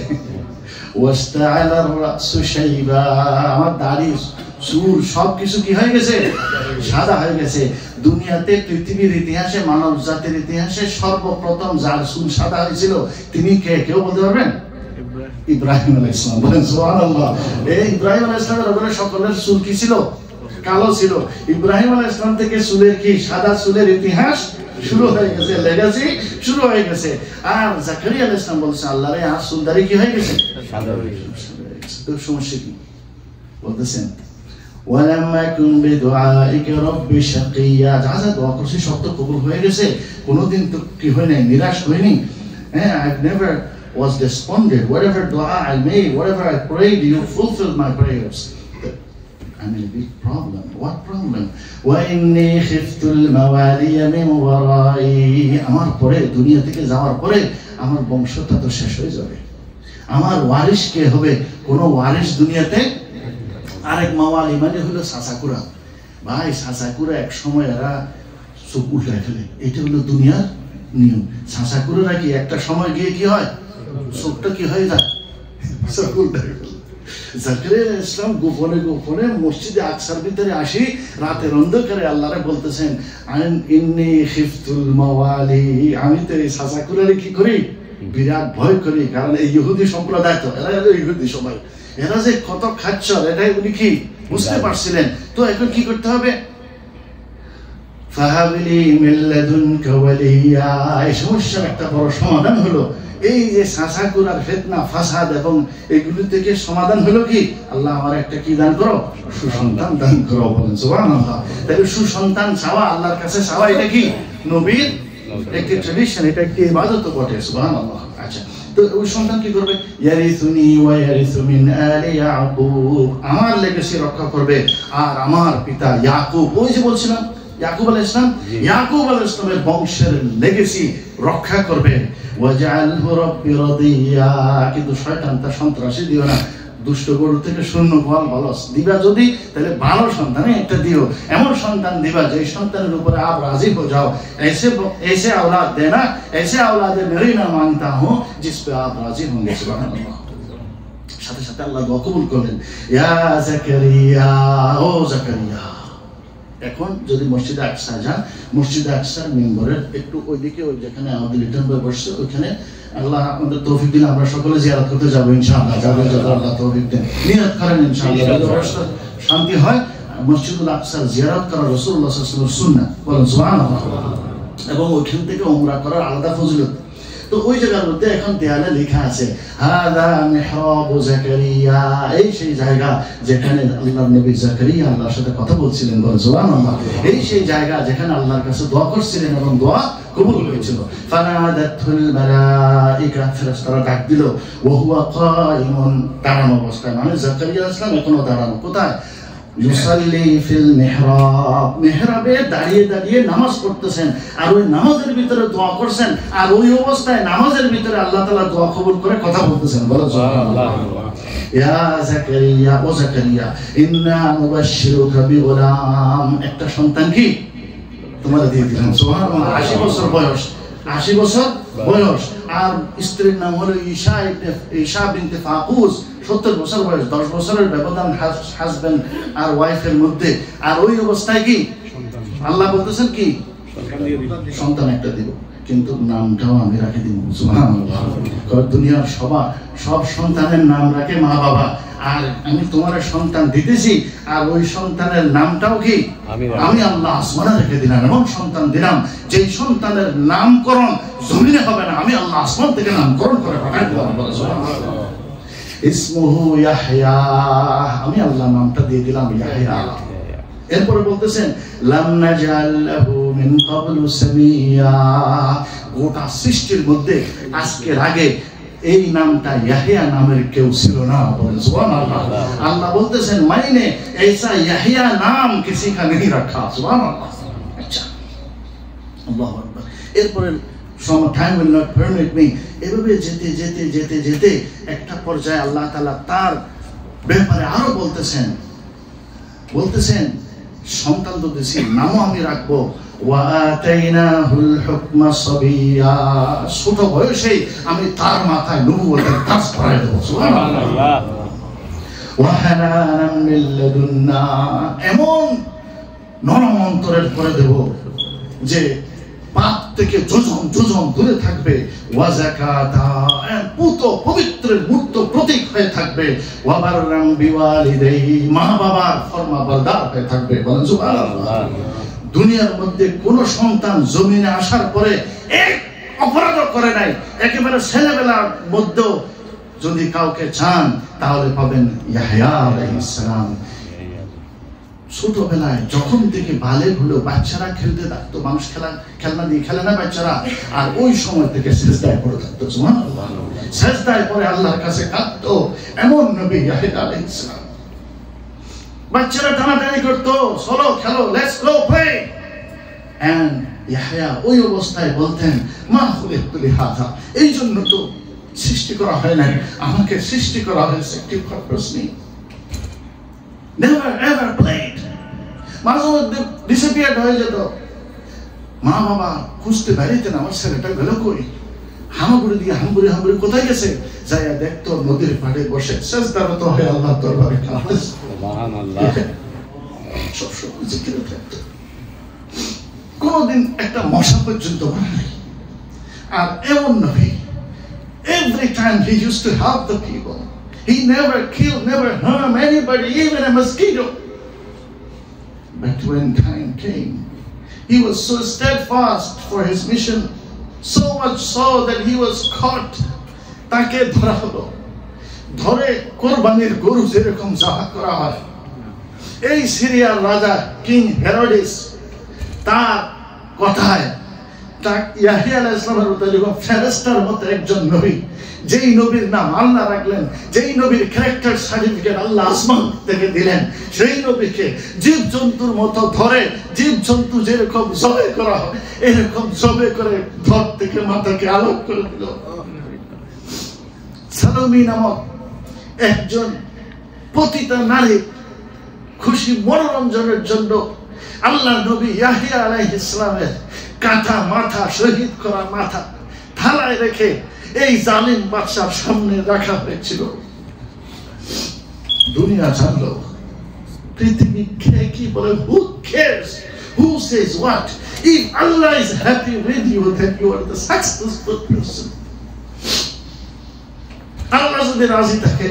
ওয়াস্তাআলা রাসু শাইবা, আমার দাড়ি চুল সবকিছু কি হয়ে গেছে? সাদা হয়ে গেছে। দুনিয়াতে পৃথিবীর ইতিহাসে, মানব জাতির ইতিহাসে সর্বপ্রথম যার চুল সাদা হয়েছিল তিনি কে? কেউ বলতে পারবেন? ইব্রাহিম আলাইহিস সালাম। বলেন সুবহানাল্লাহ। এই ইব্রাহিম আলাইহিস সালামের উপরে সকলের চুল কি ছিল? কালো ছিল। ইব্রাহিম আলাইহিস সালাম থেকে চুলের কি সাদা চুলের ইতিহাস শুরু হয়ে গেছে, লেগাসি শুরু হয়ে গেছে। আর জাকারিয়া আলাইহিস সালাম বলছে আল্লাহ রে, আর চুল দাড়ি কি হয়ে গেছে? সাদা হয়ে গেছে। তো সমস্যা কি? বলতেছেন ওয়ালাম আকুন বিদুআইকা রাব্বি শাকিয়া। যা যা দোয়া করছি সব তো কবুল হয়ে গেছে, কোনোদিন তো কি হয় নাই, নিরাশ হইনি। হ্যাঁ, I've never was despondent. Whatever dua I made, whatever I prayed, you fulfilled my prayers. I'm in a big problem. What problem? وَإِنِّي خِفْتُ الْمَوَالِيَ مِنْ وَرَائِي আমার পরে দুনিয়া থেকে যাওয়ার পরে আমার বংশটা তো শেষ হয়ে যাবে, আমার ওয়ারিশ কে হবে? কোনো ওয়ারিশ দুনিয়াতে। আরেক মাওয়ালি মানে হলো সাসাকুরা। ভাই সাসাকুরা এক সময় এরা চোখ উল্টায় ফেলে, এটা হলো দুনিয়ার নিয়ম। সাসাকুরারা কি একটা সময় গিয়ে কি হয়, চোখটা কি হয়ে যায়, চোখ উল্টায় ফেলে। জাকারিয়া আলাইহিস সালাম গোপনে গোপনে মসজিদে আকসার ভিতরে আসি, রাতের অন্ধকারে আল্লাহরে বলতেছেন ইন্নী খিফতুল মাওয়ালি, আমি তো এই সাসাকুরারে কি করি, বিরাট ভয় করি। কারণ এই ইহুদি সম্প্রদায় তো এরা ইহুদি সবাই, এরা যে কত খাচ্ছর এটাই উনি কি বুঝতে পারছিলেন। তো এখন কি করতে হবে, ফাহাবিলি মিন লাদুনকা ওয়ালিয়া, এই সমস্যার একটা বড় সমাধান হলো এই যে সাসাকুরার ফিতনা ফাসাদ এবং এগুলি থেকে সমাধান হলো কি, আল্লাহ আমার একটা কি দান করো, সুসন্তান দান করো। বলেন সুবহানাল্লাহ। তাহলে সুসন্তান চাওয়া আল্লাহর কাছে চাওয়া এটা কি নবীর একটি ট্র্যাডিশন, এটা একটি ইবাদত বটে। সুবহানাল্লাহ। আচ্ছা, তো ওই সন্তান কি করবে, ইয়ারিসুনি ওয়া ইয়ারিসু মিন আলি ইয়াকুব, আমার লেগেসি রক্ষা করবে আর আমার পিতা ইয়াকুব, ওই যে বলছিলাম ইয়াকুব আলাইহিস সালাম, ইয়াকুব আলাইহিস সালামের বংশের লেগেসি রক্ষা করবে। ওয়াজআলহু রাব্বি রাদিয়া, কিন্তু শয়তান তা সন্ত্রাসী দিও না, দুষ্ট গরু থেকে শূন্য গোয়াল বলস দিবা যদি, তাহলে ভালো সন্তান একটা দিও, এমন সন্তান দিবা যে সন্তানের উপরে আপ রাজি হয়ে যাও। ऐसे औलाद देना, ऐसे औलाद मेरी ना मांगता हूं जिस पे आप राजी होंगे। सुबहानाल्लाह। সাথে সাথে আল্লাহ দোয়া কবুল করলেন, ইয়া জাকারিয়া, ও জাকারিয়া। এখন যদি মসজিদে আকসা যান, মসজিদে আকসার মিম্বরের একটু ওইদিকে, ওই যেখানে আমাদের লিটন ভাই বসছে ওইখানে, আল্লাহ আমাদের তৌফিক দিলে আমরা সকলে জিয়ারত করতে যাবো ইনশাআল্লাহ। যাবে যত আল্লাহ তৌফিক দেন, নিয়ত করেন ইনশাআল্লাহ, শান্তি হয়। মসজিদুল আকসার জিয়ারত করা রাসূলুল্লাহ সাল্লাল্লাহু আলাইহি ওয়াসাল্লামের সুন্নাহ, বলেন সুবহানাল্লাহ। এবং ওইখান থেকে উমরা করার আলাদা ফজিলত। তো ওই জায়গার মধ্যে এখন দেয়ালে লেখা আছে হাদা মিহরাবু জাকারিয়া, এই সেই জায়গা যেখানে আল্লাহর নবী জাকারিয়া আল্লাহর সাথে কথা বলছিলেন, বলেন সুবহানাল্লাহ। এই সেই জায়গা যেখানে আল্লাহর কাছে দোয়া করছিলেন এবং দোয়া কবুল হয়েছিল। ফানাদাতুল মালাইকা, ফেরেশতারা ডাক দিল, ওয়া হুয়া কায়িমুন, দাঁড়ানো অবস্থায়, মানে জাকারিয়া আলাইহিস সালাম এখনো দাঁড়ানো। কোথায়, ইউসাল্লি ফিল মিহরাব, মিহরাবে দাঁড়িয়ে দাঁড়িয়ে নামাজ পড়তেছেন, আর ওই নামাজের ভিতরে দোয়া করছেন, আর ওই অবস্থায় নামাজের ভিতরে আল্লাহ তাআলা দোয়া কবুল করে কথা বলতেছেন। বলো সুবহানাল্লাহ। ইয়া জাকারিয়া, ও জাকারিয়া, ইন্না নুবাশশিরুকা বিগুলাম, একটা সন্তান কি তোমাদের দিয়ে দিলাম। সুবহানাল্লাহ। 80 বছর বয়স, 80 বছর বয়স, আর স্ত্রীর নাম হলো ঈশা বিনতে ফাকুস, 70 বছর বয়স, 10 বছরের ব্যবধান হাজবেন্ড আর ওয়াইফের মধ্যে। আর ওই অবস্থায় কি আল্লাহ বলতেছেন কি সন্তান একটা দিব, কিন্তু নামটাও আমি রাখে দিব। সুবহানাল্লাহ। দুনিয়ার সব সন্তানের নাম রাখে মা বাবা, আর আমি তোমার সন্তান দিতেছি, আর ওই সন্তানের নামটাও কি আমি আল্লাহ আসমানে রেখে দিলাম। এমন সন্তান দিলাম যেই সন্তানের নামকরণ জমিনে হবে না, আমি আল্লাহ আসমান থেকে নামকরণ করে পাঠাই দিলাম। ইসমুহু ইয়াহইয়া, আমি আল্লাহ নামটা দিয়ে দিলাম ইয়াহইয়া। এরপরে বলতেছেন লাম নাজাল লাহু মিন ক্বাবলু সামিয়া, গোটা সৃষ্টির মধ্যে আজকের আগে এই নামটা ইয়াহইয়া নামের কেউ ছিল না। বলেন সুবহানাল্লাহ। আল্লাহ বলতেছেন মাইনে ऐसा ইয়াহইয়া নাম किसी का नहीं रखा। সুবহানাল্লাহ। আচ্ছা, আল্লাহু আকবার। এরপরে some time will not permit me, এভাবে যেতে যেতে যেতে যেতে একটা পর্যায়ে আল্লাহ তাআলা তার ব্যাপারে আরো বলতেছেন সন্তান তো দিছি, নামও আমি রাখবো। ওয়া আতাইনাহুল হুকমা সাবিয়া, ছোট বয়সে আমি তার মাথায় নবুয়তের তাজ পরাই দেব। সুবহানাল্লাহ। ওয়া হানানাম মিন লাদুন্না, এমন নরম অন্তরের করে দেব যে পাপ থেকে যোজন যোজন দূরে থাকবে। ওয়া যাকাতা, পুত পবিত্রের মূর্ত প্রতীক হয়ে থাকবে। ওয়া বাররাম বিওয়ালিদাইহি, মা বাবার ফরমাবরদার হয়ে থাকবে। বলেন সুবহানাল্লাহ। দুনিয়ার মধ্যে কোন সন্তান জমিনে আসার পরে এক অপরাধ করে নাই, একেবারে ছেলেবেলার মধ্যেও যদি কাউকে চান তাহলে পাবেন ইয়াহইয়া আলাইহিস সালাম। ছোটবেলায় যখন থেকে বালেগ হলো, বাচ্চারা খেলতে থাকতো, মানুষ খেলনা দিয়ে খেলে না বাচ্চারা, আর ওই সময় থেকে সেজদায় পড়ে থাকতো। সুবহানাল্লাহ। সেজদায় পড়ে আল্লাহর কাছে কাঁদতো, এমন নবী ইয়াহইয়া আলাইহিস সালাম। বাচ্চারা টানাটানি করতো, চলো খেলো, লেটস গো প্লে। এন্ড ইয়াহইয়া ওই অবস্থায় বলতেন, মা খুলিকতু লিহাযা, এই জন্য তো সৃষ্টি করা হয় নাই, আমাকে সৃষ্টি করা হয়েছে একটি পারপাস নিয়ে। Never ever played. মাঝে মধ্যে ডিসঅ্যাপিয়ার্ড হয়ে যেত, মা বাবা খুঁজতে বেরিতেন, আমার ছেলেটা গেল কই, হামাগুড়ি দিয়ে হামগুড়ি হামগুড়ি কোথায় গেছে, যাইয়া দেখতো নদীর পাড়ে বসে সেজদারত হয়ে আল্লাহর দরবারে কাঁদছে। সুবহানাল্লাহ। সবসময় জিকিরে থাকতো, কোনদিন একটা মশা পর্যন্ত মারে নাই। আর এমন নবী, every time he used to help the people. He never killed, never harmed anybody, even a mosquito. But when time came, he was so steadfast for his mission, so much so that he was caught. তাকে ধরা হলো, ধরে কোরবানির গরু যেরকম জবাই করা হয়, এই সিরিয়ার রাজা কিং হেরোডিস তার কথায় ইয়াহিয়া আলাইহিস সালামের উত্তরে ফেরেশতার মতো একজন নবী, যেই নবীর নাম আল্লাহ রাখলেন, যেই নবীর ক্যারেক্টার সার্টিফিকেট আল্লাহ আসমান থেকে দিলেন, সেই নবীকে জীবজন্তুর মতো ধরে, জীবজন্তু যেরকম জবে করা হয় এরকম জবে করে ধর থেকে মাথাকে আলোক করে দিল। সালোমি নামক একজন পতিতা নারী খুশি মনোরঞ্জনের জন্য আল্লাহ নবী ইয়াহিয়া আলাইহিস সালামের কাটা মাথা, শহীদ করা মাথা থালায় রেখে এই জালিম বাদশার সামনে রাখা হয়েছিল। দুনিয়া জানলো, পৃথিবী কে কি বলে, who cares, who says what, if Allah is happy with you then you are the successful person. আল্লাহ যদি রাজি থাকে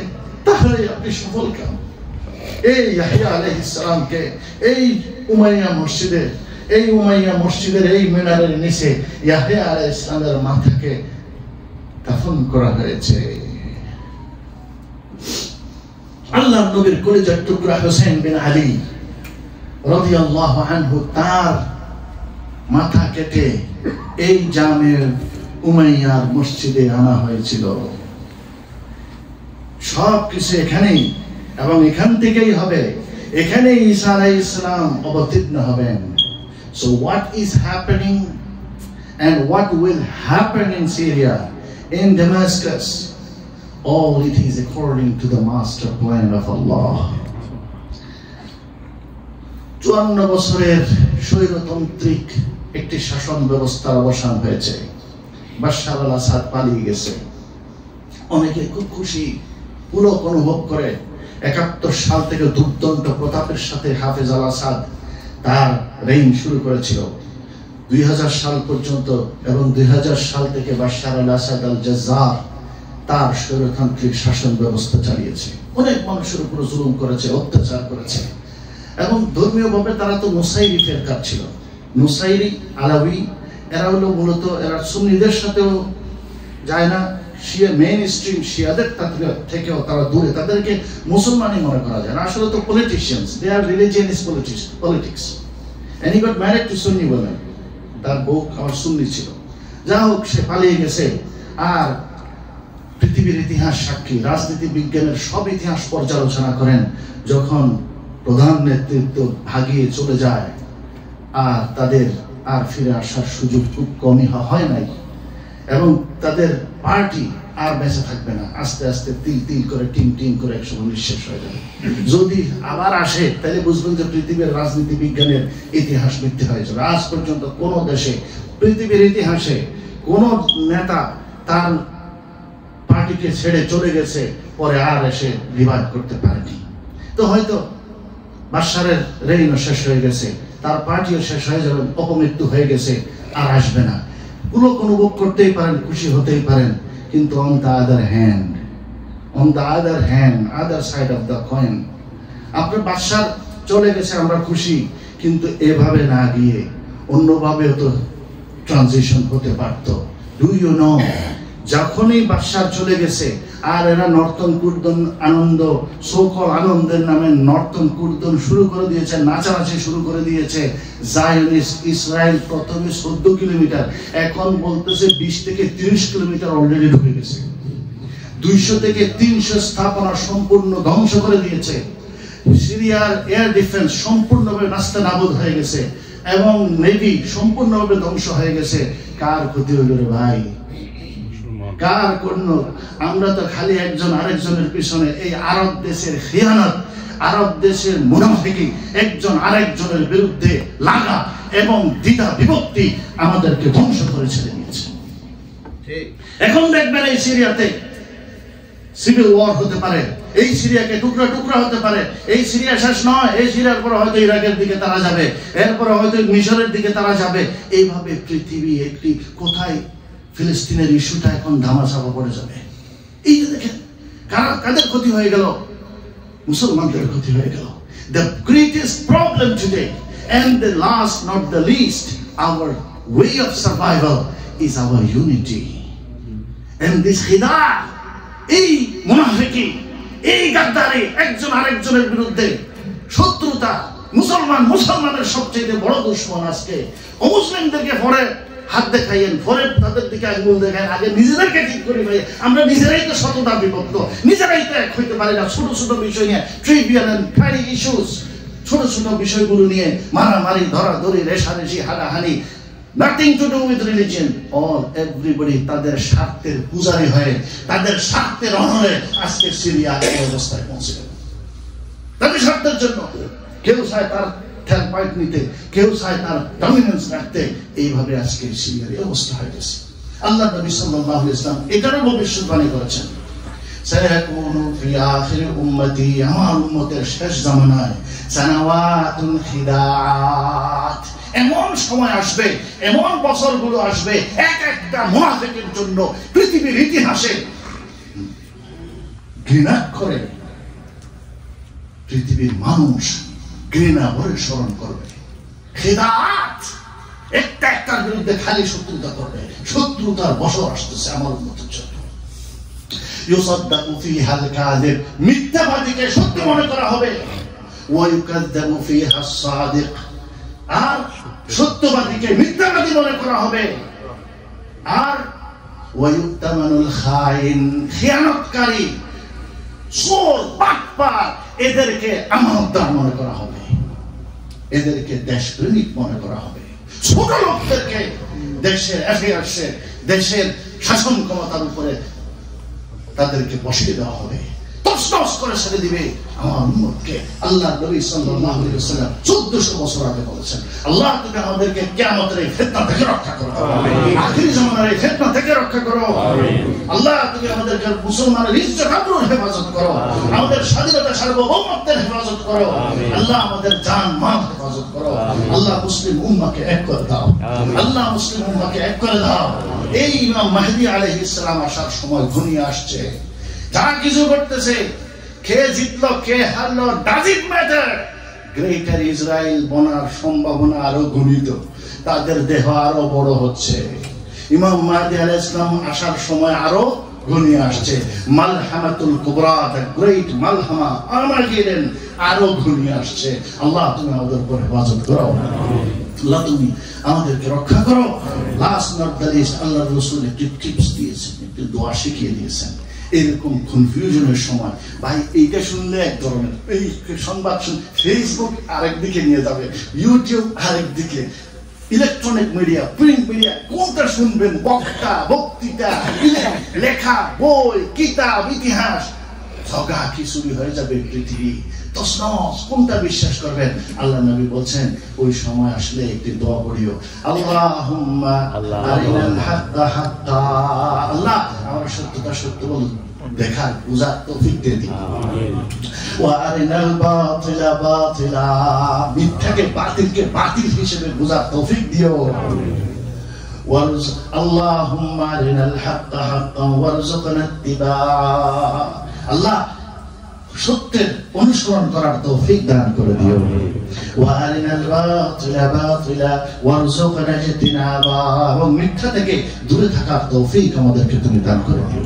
তাহলে আপনি সফল কাম। এই ইয়াহিয়া আলাইহিস সালামকে এই উমাইয়া মসজিদের এই মিনারের নিচে ইয়াহিয়া আলাইহিস সালামের মাথাকে দাফন করা হয়েছে। আল্লাহর নবীর কলিজার টুকরা হোসেন বিন আলী রাদিয়াল্লাহু আনহু তার মাথা কেটে এই জামে উমাইয়ার মসজিদে আনা হয়েছিল। সব কিছু এখানেই, এবং এখান থেকেই হবে, এখানেই ঈসা আলাইহিস সালাম অবতীর্ণ হবেন। So what is happening and what will happen in Syria, in Damascus, all it is according to the master plan of Allah. 54 বছরের স্বৈরতান্ত্রিক একটি শাসন ব্যবস্থার অবসান হয়েছে। বাশার আল আসাদ পালিয়ে গেছে। অনেকে খুব খুশি পুলক অনুভব করে 71 সাল থেকে দুর্দণ্ড প্রতাপের সাথে হাফেজ আল আসাদ তার রেইন শুরু করেছিল 2000 সাল পর্যন্ত, এবং 2000 সাল থেকে বাশার আল আসাদ আল জাজ্জার তার স্বৈরতান্ত্রিক শাসন ব্যবস্থা চালিয়েছে। অনেক মানুষের উপর জুলুম করেছে, অত্যাচার করেছে, এবং ধর্মীয়ভাবে তারা তো নুসাইরি ফিরকার ছিল। নুসাইরি, আলাউই, এরা হলো মূলত এরা সুন্নিদের সাথেও যায় না, শিয়া মেইন স্ট্রিম শিয়াদের থেকেও তারা দূরে, তাদেরকে মুসলমানই মনে করা যায় না, আসলে তো politicians, they are religionist politics. And he got married to Sunni women, তার বউ আমার সুন্নি ছিল। যা হোক, সে পালিয়ে গেছে। আর পৃথিবীর ইতিহাস সাক্ষী, রাজনীতি বিজ্ঞানের সব ইতিহাস পর্যালোচনা করেন, যখন প্রধান নেতৃত্ব ভাগিয়ে চলে যায় আর তাদের আর ফিরে আসার সুযোগ খুব কমই হয় নাই, এবং তাদের পার্টি আর বেঁচে থাকবে না, আস্তে আস্তে তিল তিল করে টিম টিম করে একসময় নিঃশেষ হয়ে যাবে। যদি আবার আসে তাহলে বুঝবেন যে পৃথিবীর রাজনীতি বিজ্ঞানের ইতিহাস মিথ্যে হয়ে যাবে। আজ পর্যন্ত কোন দেশে, পৃথিবীর ইতিহাসে কোন নেতা তার পার্টিকে ছেড়ে চলে গেছে পরে আর এসে রিভাইভ করতে পারেনি। তো হয়তো বাশারের রেইনও শেষ হয়ে গেছে, তার পার্টিও শেষ হয়ে যাবে, অপমৃত্যু হয়ে গেছে, আর আসবে না। পুলক অনুভব করতেই পারেন, খুশি হতেই পারেন, কিন্তু on the other hand, other side of the coin, আপনার বাদশার চলে গেছে, আমরা খুশি, কিন্তু এভাবে না গিয়ে অন্যভাবেও তো ট্রানজিশন হতে পারত। ডু ইউ নো, যখনই বাদশার চলে গেছে আর এরা নর্তন কুর্দন আনন্দ, সকল আনন্দের নামে নর্তন কুর্দন শুরু করে দিয়েছে, নাচানাচি শুরু করে দিয়েছে। জায়নিস্ট ইসরায়েল প্রথমে 14 কিলোমিটার, এখন বলতেছে 20 থেকে 30 কিলোমিটার অলরেডি ঢুকে গেছে। 200 থেকে 300 স্থাপনা সম্পূর্ণ ধ্বংস করে দিয়েছে। সিরিয়ার এয়ার ডিফেন্স সম্পূর্ণভাবে নাস্তানাবুদ হয়ে গেছে এবং নেভি সম্পূর্ণভাবে ধ্বংস হয়ে গেছে। কার ক্ষতি হইল রে ভাই? কার করল? আমরা তো খালি একজন আরেকজনের পিছনে, এই আরব দেশের খিয়ানত, আরব দেশের মুনাফিকি, একজন আরেকজনের বিরুদ্ধে লাগা এবং দ্বিধা বিভক্তি আমাদেরকে ধ্বংস করে ছেড়ে দিয়েছে। এখন দেখবেন এই সিরিয়াতে সিভিল ওয়ার হতে পারে, এই সিরিয়াকে টুকরা টুকরা হতে পারে। এই সিরিয়া শেষ নয়, এই সিরিয়ার পরে হয়তো ইরাকের দিকে তারা যাবে, এরপরে হয়তো মিশরের দিকে তারা যাবে। এইভাবে পৃথিবী একটি কোথায় ফিলিস্তিনের ইস্যুটা এখন ধামাচাপা পড়ে যাবে। এই যে দেখেন কাদের ক্ষতি হয়ে গেল? মুসলমানদের ক্ষতি হয়ে গেল। The greatest problem today and the last not the least, our way of survival is our unity. And this khida, এই মুনাফিকি, এই গাদ্দারি, একজন আরেকজনের বিরুদ্ধে শত্রুতা, মুসলমানের সবচেয়ে বড় দুশমন আজকে। অমুসলিমদেরকে পরে হাত দেখাইয়েন, পরে তাদের দিকে আঙুল দেখায়, আগে নিজেদেরকে ঠিক করে ভাই। আমরা নিজেরাই তো শততা বিভক্ত, নিজেরাই তো এক হইতে পারি না। ছোট ছোট বিষয় নিয়ে ট্রিভিয়াল এন্ড প্যারি ইস্যুস, ছোট ছোট বিষয়গুলো নিয়ে মারামারি, ধরাধরি, রেশারেশি, হানাহানি, nothing to do with religion. Everybody তাদের স্বার্থের পূজারী হয়ে, তাদের স্বার্থের অনরে আজকে সিরিয়া এই অবস্থায় পৌঁছে গেল। তাদের স্বার্থের জন্য কেউ চায় তার ঠেল পয়েন্ট নিতে, কেউ চায় তার ডমিনেন্স রাখতে। এইভাবে আজকে সিরিয়ার এই অবস্থা হয়ে গেছে। আল্লাহ নবী সাল্লাল্লাহু আলাইহি ওয়াসাল্লাম এটারও ভবিষ্যৎবাণী করেছেন, সায়াকুনু ফি আখির উম্মতি, আমার উম্মতের শেষ জামানায় সানাওয়াতুল খিদাত, এমন সময় আসবে, এমন বছরগুলো আসবে, এক একটা মুনাফিকের জন্য পৃথিবীর ইতিহাসে ঘৃণা করে পৃথিবীর মানুষ ঘৃণা ভরে স্মরণ করবে। খিদাত, একটা একটার বিরুদ্ধে খালি শত্রুতা করবে। শত্রুতার বছর আসতেছে আমার উম্মতের জন্য। ইউসাদ্দাকু ফিহাল কাযিব, মিথ্যাবাদীকে সত্য মনে করা হবে। ওয়া ইউকাযযাবু ফিহা সাদিক, আর সত্যবাদীকে মিথ্যাবাদী মনে করা হবে। আর ওয়ায়ুতামানুল খাইন, খিয়ানতকারী, চোর, বাটপার, এদেরকে আমানতদার মনে করা হবে, এদেরকে দেশপ্রেমিক মনে করা হবে। ছোট লোকদেরকে দেশের অ্যাফেয়ার্সে, দেশের শাসন ক্ষমতার উপরে তাদেরকে বসিয়ে দেওয়া হবে, তছনছ করে ছেড়ে দিবে আমার উম্মতকে। আল্লাহ নবী সাল্লাল্লাহু আলাইহি ওয়াসাল্লাম 1400 বছর আগে বলেছেন, আল্লাহ তুমি আমাদেরকে কিয়ামতের এই ফিতনা থেকে রক্ষা করো, আখিরি জামানার এই ফিতনা থেকে রক্ষা করো। আল্লাহ তুমি আমাদেরকে মুসলমানের ইজ্জত আবরুর হেফাজত করো, আমাদের স্বাধীনতা সার্বভৌমত্বের হেফাজত করো। আল্লাহ আমাদের জান মাল হেফাজত করো। আল্লাহ মুসলিম উম্মাহকে এক করে দাও, আল্লাহ মুসলিম উম্মাহকে এক করে দাও। এই ইমাম মাহদী আলাইহিস সালাম আসার সময় ঘনিয়ে আসছে। যা কিছু করতেছে, কে জিতলো কে হারলো, does it matter? Greater Israel বনার সম্ভাবনা আরো ঘনীত, তাদের দেহ আরো বড় হচ্ছে। ইমাম মাহদী আলাইহিস সালাম আসার সময় আরো ঘনিয়ে আসছে। মালহামাতুল কুবরা, দ্য গ্রেট মালহামা, আরমাগেডন আরো ঘনিয়ে আসছে। আল্লাহ তুমি আমাদের উপর হেফাজত করো, আল্লাহ তুমি আমাদেরকে রক্ষা করো। লাস্ট নট দ্য লিস্ট, আল্লাহ রাসূল একটি টিপস দিয়েছেন, একটি দোয়া শিখিয়ে দিয়েছেন। এরকম কনফিউশনের সময় ভাই এইটা শুনলে এক ধরনের, এই সংবাদ ফেসবুক আরেক দিকে নিয়ে যাবে, ইউটিউব আরেক দিকে, ইলেকট্রনিক মিডিয়া, প্রিন্ট মিডিয়া, কোনটা শুনবেন? বক্তা, বক্তৃতা, লেখা, বই, কিতাব, ইতিহাস, ঝগড়া খিচুড়ি হয়ে যাবে পৃথিবী, তছনছ। কোনটা বিশ্বাস করবেন? আল্লাহ নবী বলছেন ওই সময় আসলে একটি দোয়া পড়িও, আল্লাহুম্মা আরিনাল হাক্কা হাক্কা, আল্লাহ আমার সত্যতা সত্য বল দেখার বুঝার তৌফিক দিয়ে দিন। ওয়া আরিনাল বাতিলা বাতিলা, মিথ্যাকে বাতিলকে বাতিল হিসেবে বুঝার তৌফিক দিও। আল্লাহুম্মা আরিনাল হাক্কা হাক্কান ওয়ারযুকনা ইত্তিবা, আল্লাহ সত্যের অনুসরণ করার তৌফিক দান করে দিও। ওয়া আরিনাল বাতিলা বাতিলা ওয়ারযুকনা ইজতিনাবা, এবং মিথ্যা থেকে দূরে থাকার তৌফিক আমাদেরকে তুমি দান করে দিও।